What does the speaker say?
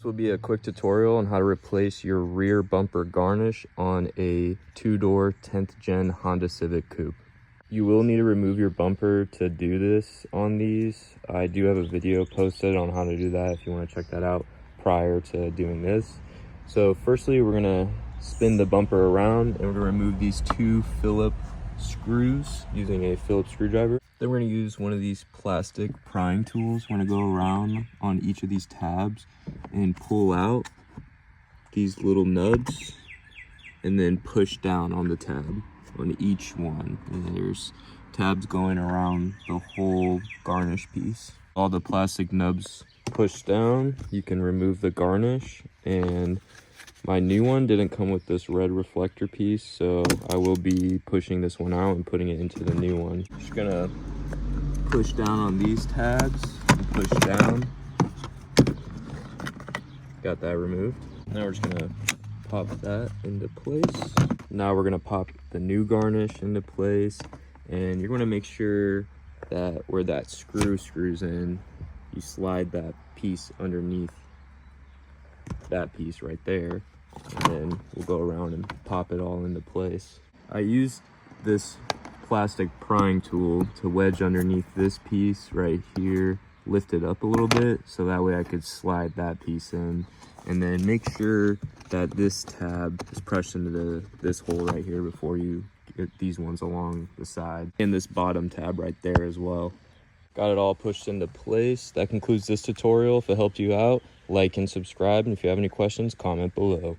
This will be a quick tutorial on how to replace your rear bumper garnish on a two-door 10th gen Honda Civic Coupe. You will need to remove your bumper to do this on these. I do have a video posted on how to do that if you want to check that out prior to doing this. So firstly, we're going to spin the bumper around and we're going to remove these two Phillips screws using a Phillips screwdriver. Then we're going to use one of these plastic prying tools. We're going to go around on each of these tabs and pull out these little nubs and then push down on the tab on each one. And there's tabs going around the whole garnish piece. All the plastic nubs pushed down, you can remove the garnish. And my new one didn't come with this red reflector piece, so I will be pushing this one out and putting it into the new one. Just gonna push down on these tabs and push down. Got that removed. Now we're just gonna pop that into place. Now we're gonna pop the new garnish into place, and you're gonna make sure that where that screws in, you slide that piece underneath that piece right there, and then we'll go around and pop it all into place. I used this plastic prying tool to wedge underneath this piece right here, lift it up a little bit so that way I could slide that piece in, and then make sure that this tab is pressed into this hole right here before you get these ones along the side, and this bottom tab right there as well. Got it all pushed into place. That concludes this tutorial. If it helped you out, like and subscribe, and if you have any questions, comment below.